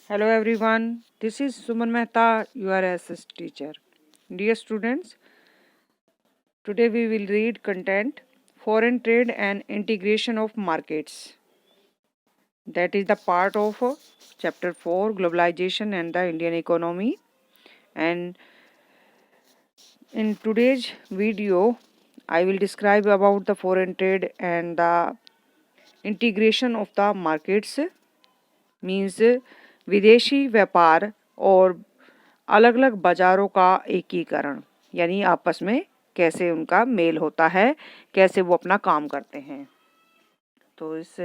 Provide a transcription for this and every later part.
Hello everyone, this is Suman Mehta, your SS teacher. Dear students, today we will read content Foreign Trade and Integration of Markets. That is the part of chapter 4 Globalization and the Indian Economy. And in today's video, I will describe about the foreign trade and the integration of the markets means विदेशी व्यापार और अलग अलग बाजारों का एकीकरण यानी आपस में कैसे उनका मेल होता है, कैसे वो अपना काम करते हैं। तो इस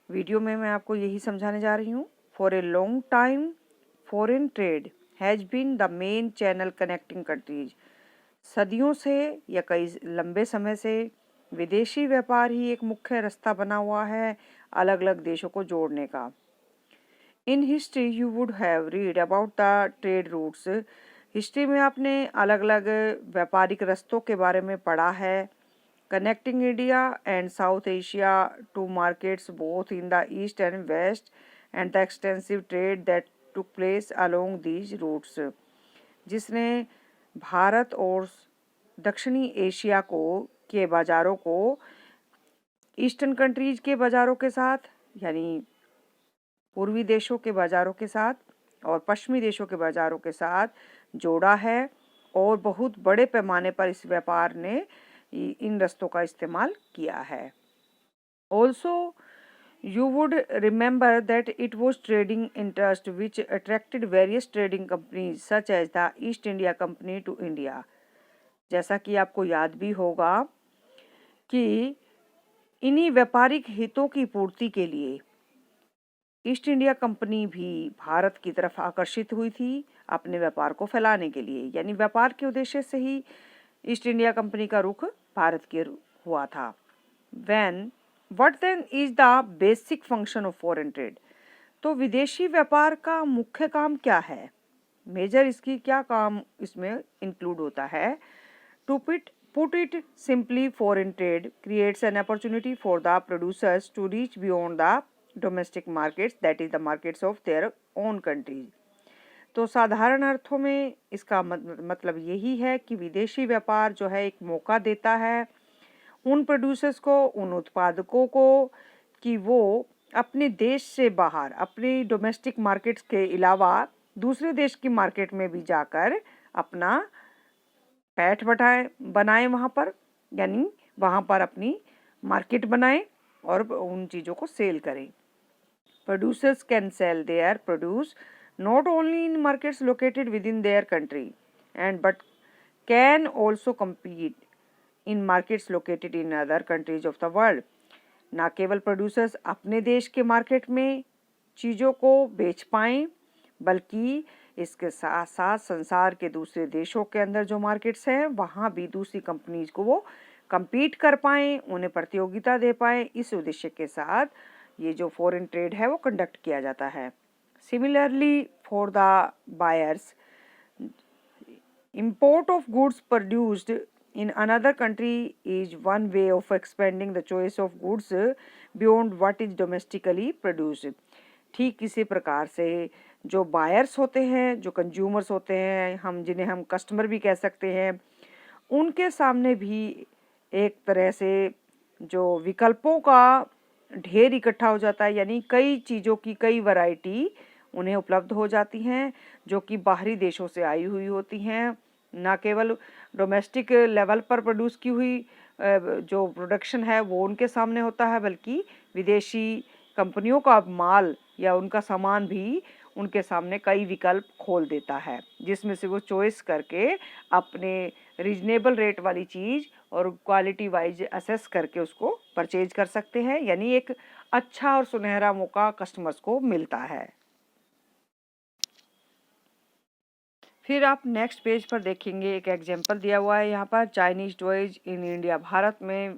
वीडियो में मैं आपको यही समझाने जा रही हूँ। For a long time foreign trade has been the main channel connecting countries. सदियों से या कई लंबे समय से विदेशी व्यापार ही एक मुख्य रास्ता बना हुआ है अलग अलग देशों को जोड़ने का। In history you would have read about the trade routes. History में आपने अलग अलग व्यापारिक रास्तों के बारे में पढ़ा है। Connecting India and South Asia to markets both in the east and west and the extensive trade that took place along these routes, जिसने भारत और दक्षिणी एशिया को के बाज़ारों को ईस्टर्न कंट्रीज के बाज़ारों के साथ यानी पूर्वी देशों के बाज़ारों के साथ और पश्चिमी देशों के बाज़ारों के साथ जोड़ा है और बहुत बड़े पैमाने पर इस व्यापार ने इन रास्तों का इस्तेमाल किया है। Also you would remember that it was trading interest which attracted various trading companies such as the East India Company to India. जैसा कि आपको याद भी होगा कि इन्हीं व्यापारिक हितों की पूर्ति के लिए ईस्ट इंडिया कंपनी भी भारत की तरफ आकर्षित हुई थी अपने व्यापार को फैलाने के लिए, यानी व्यापार के उद्देश्य से ही ईस्ट इंडिया कंपनी का रुख भारत की हुआ था। What then is the basic function of foreign trade. तो विदेशी व्यापार का मुख्य काम क्या है, मेजर इसकी क्या काम इसमें इंक्लूड होता है। To put it simply, foreign trade creates an opportunity for the producers to reach beyond the domestic markets, that is the markets of their own countries। तो साधारण अर्थों में इसका मतलब यही है कि विदेशी व्यापार जो है एक मौका देता है उन प्रोड्यूसर्स को, उन उत्पादकों को कि वो अपने देश से बाहर अपनी डोमेस्टिक मार्केट्स के अलावा दूसरे देश की मार्केट में भी जाकर अपना पैठ बनाए वहाँ पर, यानी वहाँ पर अपनी मार्केट बनाएं और उन चीज़ों को सेल करें। Producers can sell their produce not only in markets located with in their country and but can also compete in markets located in other countries of the world. ना केवल प्रोड्यूसर्स अपने देश के मार्केट में चीज़ों को बेच पाएँ बल्कि इसके साथ साथ संसार के दूसरे देशों के अंदर जो मार्केट्स हैं वहाँ भी दूसरी कंपनीज को वो compete कर पाएँ, उन्हें प्रतियोगिता दे पाएँ। इस उद्देश्य के साथ ये जो फॉरेन ट्रेड है वो कंडक्ट किया जाता है। Similarly for the buyers, import of goods produced in another country is one way of expanding the choice of goods beyond what is domestically produced। ठीक इसी प्रकार से जो बायर्स होते हैं, जो कंज्यूमर्स होते हैं, हम जिन्हें हम कस्टमर भी कह सकते हैं, उनके सामने भी एक तरह से जो विकल्पों का ढेर इकट्ठा हो जाता है, यानी कई चीज़ों की कई वैरायटी उन्हें उपलब्ध हो जाती हैं जो कि बाहरी देशों से आई हुई होती हैं। ना केवल डोमेस्टिक लेवल पर प्रोड्यूस की हुई जो प्रोडक्शन है वो उनके सामने होता है, बल्कि विदेशी कंपनियों का माल या उनका सामान भी उनके सामने कई विकल्प खोल देता है, जिसमें से वो चॉइस करके अपने रीजनेबल रेट वाली चीज़ और क्वालिटी वाइज असेस करके उसको परचेज कर सकते हैं, यानी एक अच्छा और सुनहरा मौका कस्टमर्स को मिलता है। फिर आप नेक्स्ट पेज पर देखेंगे एक एग्जांपल दिया हुआ है यहाँ पर, Chinese toys in India. Bharat में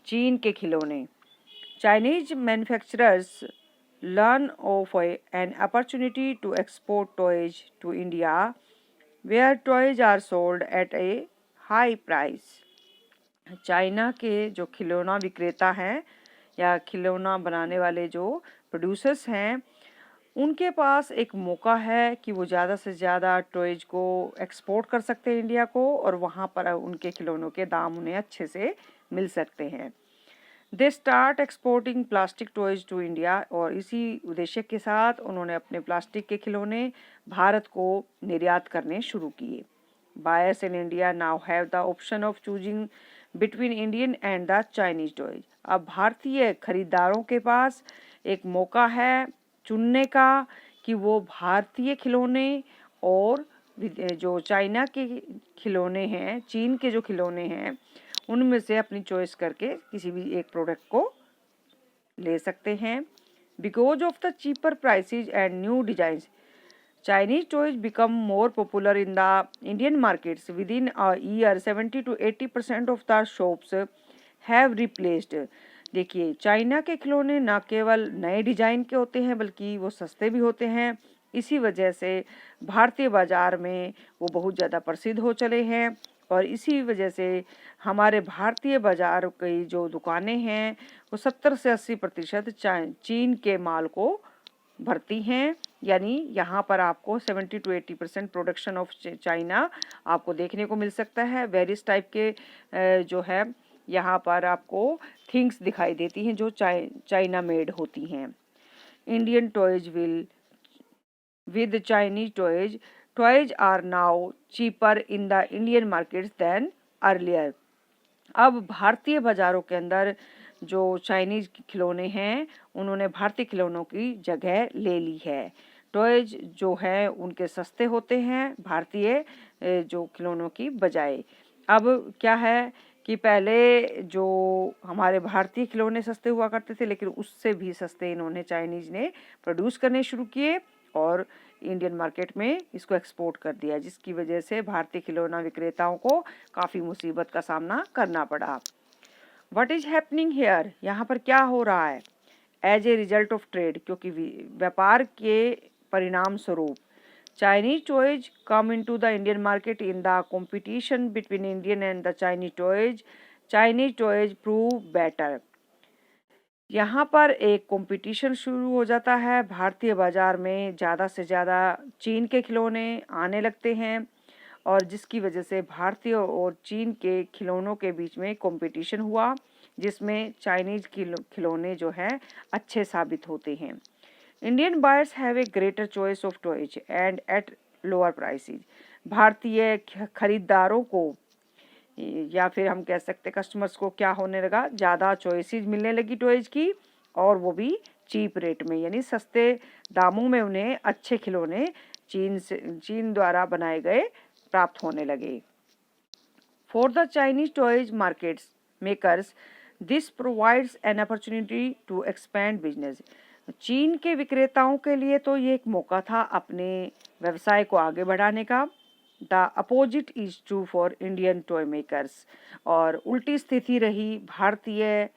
चीन के खिलौने। Chinese manufacturers learn of an opportunity to export toys to India, where toys are sold at a high price। China के जो खिलौना विक्रेता हैं या खिलौना बनाने वाले जो प्रोड्यूसर्स हैं, उनके पास एक मौका है कि वो ज़्यादा से ज़्यादा टॉयज को एक्सपोर्ट कर सकते हैं इंडिया को, और वहाँ पर उनके खिलौनों के दाम उन्हें अच्छे से मिल सकते हैं। They start exporting plastic toys to India, और इसी उद्देश्य के साथ उन्होंने अपने प्लास्टिक के खिलौने भारत को निर्यात करने शुरू किए। Buyers in India now have the option of choosing between Indian and the Chinese toys. अब भारतीय खरीदारों के पास एक मौका है चुनने का कि वो भारतीय खिलौने और जो चाइना के खिलौने हैं, चीन के जो खिलौने हैं, उनमें से अपनी चॉइस करके किसी भी एक प्रोडक्ट को ले सकते हैं। Because of the cheaper prices and new designs, Chinese toys become more popular in the Indian markets. Within a year, 70 to 80% of the shops have replaced. देखिए, चाइना के खिलौने न केवल नए डिजाइन के होते हैं बल्कि वो सस्ते भी होते हैं। इसी वजह से भारतीय बाजार में वो बहुत ज़्यादा प्रसिद्ध हो चले हैं, और इसी वजह से हमारे भारतीय बाजार की जो दुकानें हैं वो 70 से 80% चीन के माल को भरती हैं। यानी यहाँ पर आपको 70 to 80% प्रोडक्शन ऑफ चाइना आपको देखने को मिल सकता है। वेरियस टाइप के जो है यहाँ पर आपको थिंग्स दिखाई देती हैं जो चाइना मेड होती हैं। Indian toys with Chinese toys are now cheaper in the Indian markets than earlier. अब भारतीय बाजारों के अंदर जो चाइनीज खिलौने हैं उन्होंने भारतीय खिलौनों की जगह ले ली है। टॉयज जो है उनके सस्ते होते हैं भारतीय जो खिलौनों की बजाय। अब क्या है कि पहले जो हमारे भारतीय खिलौने सस्ते हुआ करते थे, लेकिन उससे भी सस्ते इन्होंने चाइनीज ने प्रोड्यूस करने शुरू किए और इंडियन मार्केट में इसको एक्सपोर्ट कर दिया, जिसकी वजह से भारतीय खिलौना विक्रेताओं को काफ़ी मुसीबत का सामना करना पड़ा। व्हाट इज हैपनिंग हेयर, यहाँ पर क्या हो रहा है? As a result of trade, क्योंकि व्यापार के परिणाम स्वरूप Chinese toys come into the Indian market in the competition between Indian and the Chinese toys prove better. यहाँ पर एक कंपटीशन शुरू हो जाता है, भारतीय बाजार में ज़्यादा से ज़्यादा चीन के खिलौने आने लगते हैं, और जिसकी वजह से भारतीय और चीन के खिलौनों के बीच में कंपटीशन हुआ, जिसमें चाइनीज खिलौने जो हैं अच्छे साबित होते हैं। Indian buyers have a greater choice of toys and at lower prices. भारतीय खरीदारों को, या फिर हम कह सकते कस्टमर्स को, क्या होने लगा, ज़्यादा चॉइसेस मिलने लगी टॉयज की, और वो भी चीप रेट में, यानी सस्ते दामों में उन्हें अच्छे खिलौने चीन द्वारा बनाए गए प्राप्त होने लगे। For the Chinese toys markets makers this provides an opportunity to expand business. चीन के विक्रेताओं के लिए तो ये एक मौका था अपने व्यवसाय को आगे बढ़ाने का। The opposite is true for Indian toy makers, और उल्टी स्थिति रही भारतीय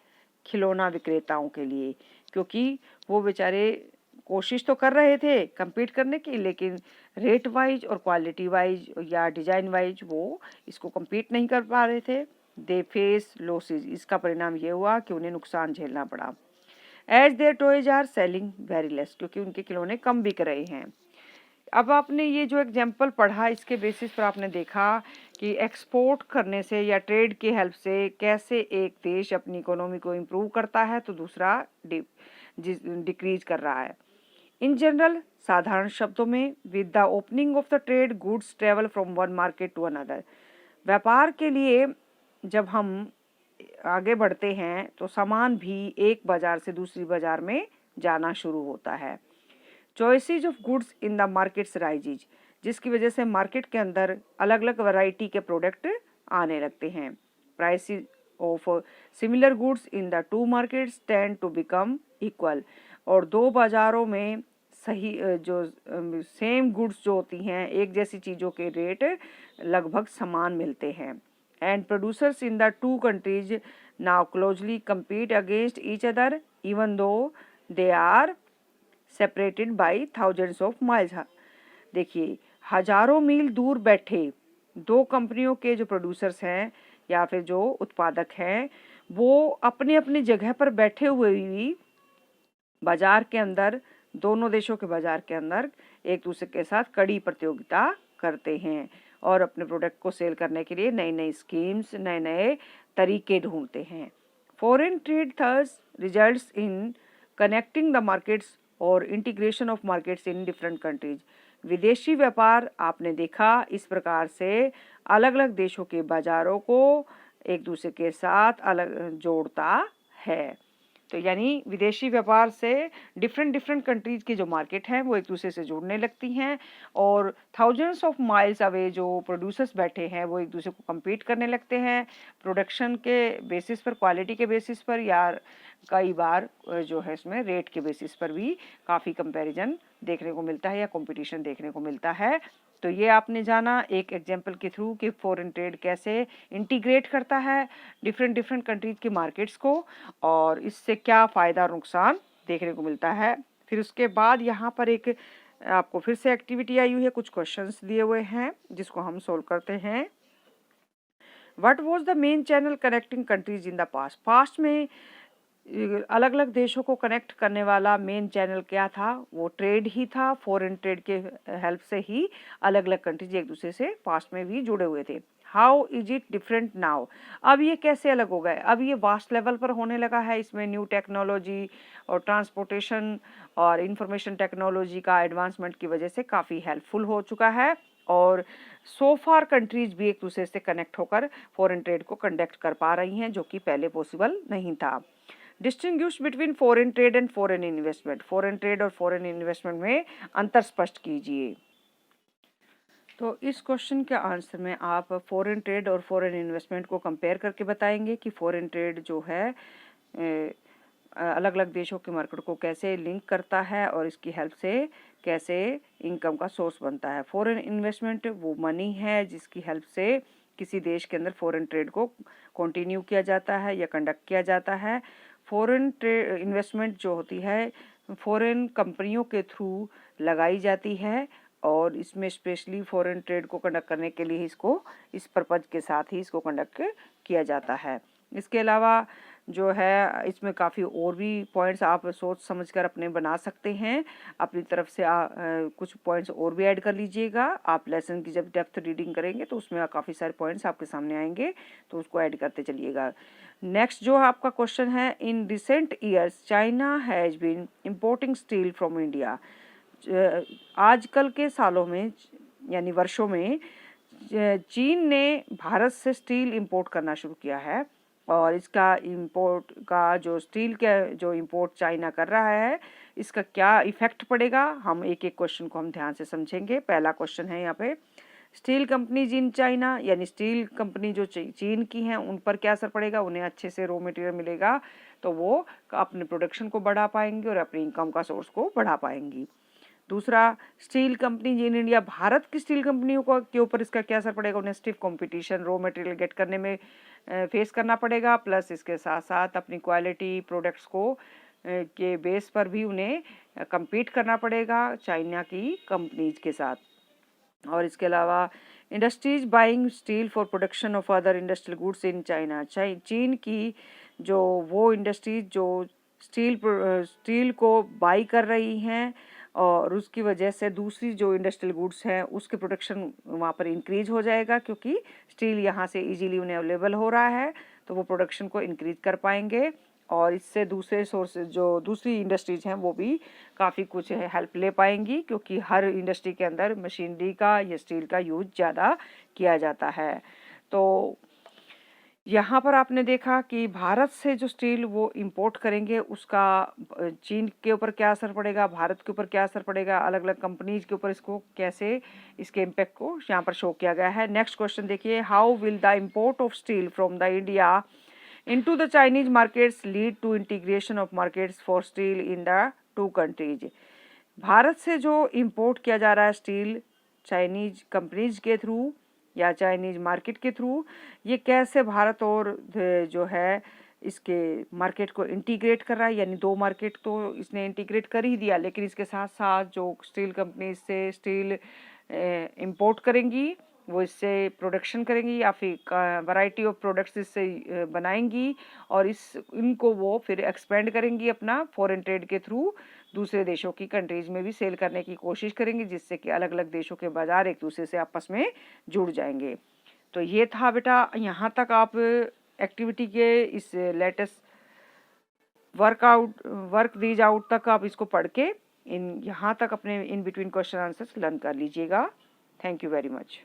खिलौना विक्रेताओं के लिए, क्योंकि वो बेचारे कोशिश तो कर रहे थे compete करने की, लेकिन रेट वाइज और क्वालिटी वाइज या डिज़ाइन वाइज वो इसको compete नहीं कर पा रहे थे। दे फेस लॉसेज, इसका परिणाम ये हुआ कि उन्हें नुकसान झेलना पड़ा। As their toys are selling very less, क्योंकि उनके खिलौने कम बिक रहे हैं। अब आपने ये जो एग्जाम्पल पढ़ा, इसके बेसिस पर आपने देखा कि एक्सपोर्ट करने से या ट्रेड की हेल्प से कैसे एक देश अपनी इकोनॉमी को इम्प्रूव करता है तो दूसरा डिक्रीज कर रहा है। इन जनरल, साधारण शब्दों में, with the opening of the trade goods travel from one market to another. व्यापार के लिए जब हम आगे बढ़ते हैं तो सामान भी एक बाजार से दूसरी बाजार में जाना शुरू होता है। Choices of goods in the markets rises, जिसकी वजह से मार्केट के अंदर अलग अलग वैरायटी के प्रोडक्ट आने लगते हैं। Prices of similar goods in the two markets tend to become equal, और दो बाजारों में सही जो सेम गुड्स जो होती हैं, एक जैसी चीज़ों के रेट लगभग समान मिलते हैं। And producers in the two countries now closely compete against each other even though they are separated by thousands of miles. देखिए, हजारों मील दूर बैठे दो कंपनियों के जो प्रोड्यूसर्स हैं या फिर जो उत्पादक हैं, वो अपनी अपनी जगह पर बैठे हुए भी बाजार के अंदर दोनों देशों के बाजार के अंदर एक दूसरे के साथ कड़ी प्रतियोगिता करते हैं और अपने प्रोडक्ट को सेल करने के लिए नई नई स्कीम्स, नए नए तरीके ढूंढते हैं। Foreign trade thus results in connecting the markets और integration of markets in different countries. विदेशी व्यापार आपने देखा इस प्रकार से अलग अलग देशों के बाजारों को एक दूसरे के साथ अलग जोड़ता है। तो यानी विदेशी व्यापार से डिफरेंट डिफरेंट कंट्रीज की जो मार्केट हैं वो एक दूसरे से जुड़ने लगती हैं और थाउजेंड्स ऑफ माइल्स अवे जो प्रोड्यूसर्स बैठे हैं वो एक दूसरे को compete करने लगते हैं प्रोडक्शन के बेसिस पर, क्वालिटी के बेसिस पर, या कई बार जो है इसमें रेट के बेसिस पर भी काफ़ी कंपैरिजन देखने को मिलता है या कंपटीशन देखने को मिलता है। तो ये आपने जाना एक एग्जांपल के थ्रू कि फॉरेन ट्रेड कैसे इंटीग्रेट करता है डिफरेंट डिफरेंट कंट्रीज की मार्केट्स को और इससे क्या फ़ायदा और नुकसान देखने को मिलता है। फिर उसके बाद यहाँ पर एक आपको फिर से एक्टिविटी आई हुई है, कुछ क्वेश्चंस दिए हुए हैं जिसको हम सोल्व करते हैं। What was the main channel connecting countries in the past? Past में अलग अलग देशों को कनेक्ट करने वाला मेन चैनल क्या था? वो ट्रेड ही था। फॉरेन ट्रेड के हेल्प से ही अलग अलग कंट्रीज एक दूसरे से पास्ट में भी जुड़े हुए थे। How is it different now? अब ये कैसे अलग हो गए? अब ये वास्ट लेवल पर होने लगा है। इसमें न्यू टेक्नोलॉजी और ट्रांसपोर्टेशन और इंफॉर्मेशन टेक्नोलॉजी का एडवांसमेंट की वजह से काफ़ी हेल्पफुल हो चुका है और सो फार कंट्रीज भी एक दूसरे से कनेक्ट होकर फॉरेन ट्रेड को कंडक्ट कर पा रही हैं जो कि पहले पॉसिबल नहीं था। Distinguish between foreign trade and foreign investment. Foreign trade और फॉरेन इन्वेस्टमेंट में अंतर स्पष्ट कीजिए। तो इस क्वेश्चन के आंसर में आप फॉरेन ट्रेड और फॉरेन इन्वेस्टमेंट को कंपेयर करके बताएंगे कि फॉरेन ट्रेड जो है अलग अलग देशों के मार्केट को कैसे लिंक करता है और इसकी हेल्प से कैसे इनकम का सोर्स बनता है। फॉरेन इन्वेस्टमेंट वो मनी है जिसकी हेल्प से किसी देश के अंदर फॉरेन ट्रेड को कंटिन्यू किया जाता है या कंडक्ट किया जाता है। फॉरेन ट्रेड इन्वेस्टमेंट जो होती है फॉरेन कंपनियों के थ्रू लगाई जाती है और इसमें स्पेशली फॉरेन ट्रेड को कंडक्ट करने के लिए इसको इस पर्पज के साथ ही इसको कंडक्ट किया जाता है। इसके अलावा जो है इसमें काफ़ी और भी पॉइंट्स आप सोच समझकर अपने बना सकते हैं। अपनी तरफ से कुछ पॉइंट्स और भी ऐड कर लीजिएगा। आप लेसन की जब डेप्थ रीडिंग करेंगे तो उसमें काफ़ी सारे पॉइंट्स आपके सामने आएंगे तो उसको ऐड करते चलिएगा। नेक्स्ट जो आपका क्वेश्चन है, in recent years China has been importing steel from India. आजकल के सालों में यानी वर्षों में चीन ने भारत से स्टील इंपोर्ट करना शुरू किया है और इसका इंपोर्ट का जो स्टील का जो इंपोर्ट चाइना कर रहा है इसका क्या इफेक्ट पड़ेगा, हम एक एक क्वेश्चन को हम ध्यान से समझेंगे। पहला क्वेश्चन है यहाँ पे, स्टील कंपनीज इन चाइना, यानी स्टील कंपनी जो चीन की हैं उन पर क्या असर पड़ेगा? उन्हें अच्छे से रॉ मटेरियल मिलेगा तो वो अपने प्रोडक्शन को बढ़ा पाएंगे और अपनी इनकम का सोर्स को बढ़ा पाएंगी। दूसरा, steel company in India, Bharat की स्टील कंपनियों को के ऊपर इसका क्या असर पड़ेगा? उन्हें stiff competition raw material get करने में फेस करना पड़ेगा, प्लस इसके साथ साथ अपनी क्वालिटी प्रोडक्ट्स को के बेस पर भी उन्हें compete करना पड़ेगा चाइना की कंपनीज के साथ। और इसके अलावा industries buying steel for production of other industrial goods in China, चीन की जो वो इंडस्ट्रीज जो स्टील को बाई कर रही हैं और उसकी वजह से दूसरी जो इंडस्ट्रियल गुड्स हैं उसके प्रोडक्शन वहाँ पर इंक्रीज हो जाएगा क्योंकि स्टील यहाँ से इजीली उन्हें अवेलेबल हो रहा है तो वो प्रोडक्शन को इंक्रीज कर पाएंगे और इससे दूसरे सोर्सेज जो दूसरी इंडस्ट्रीज हैं वो भी काफ़ी कुछ हेल्प ले पाएंगी क्योंकि हर इंडस्ट्री के अंदर मशीनरी का या स्टील का यूज ज़्यादा किया जाता है। तो यहाँ पर आपने देखा कि भारत से जो स्टील वो इंपोर्ट करेंगे उसका चीन के ऊपर क्या असर पड़ेगा, भारत के ऊपर क्या असर पड़ेगा, अलग अलग कंपनीज के ऊपर इसको कैसे इसके इम्पैक्ट को यहाँ पर शो किया गया है। नेक्स्ट क्वेश्चन देखिए, how will the import of steel from the India into the Chinese markets lead to integration of markets for steel in the two countries। Bharat से जो इंपोर्ट किया जा रहा है स्टील चाइनीज कंपनीज के थ्रू या Chinese market के through, ये कैसे भारत और जो है इसके मार्केट को इंटीग्रेट कर रहा है, यानी दो मार्केट तो इसने इंटीग्रेट कर ही दिया लेकिन इसके साथ साथ जो स्टील कंपनीज से स्टील इंपोर्ट करेंगी वो इससे प्रोडक्शन करेंगी या फिर वैरायटी ऑफ प्रोडक्ट्स इससे बनाएंगी, और इनको वो फिर एक्सपेंड करेंगी अपना फॉरेन ट्रेड के थ्रू दूसरे देशों की कंट्रीज़ में भी सेल करने की कोशिश करेंगी, जिससे कि अलग अलग देशों के बाज़ार एक दूसरे से आपस में जुड़ जाएंगे। तो ये था बेटा, यहाँ तक आप एक्टिविटी के इस लेटेस्ट वर्क रीज आउट तक आप इसको पढ़ के यहाँ तक अपने in between question answers learn कर लीजिएगा। Thank you very much.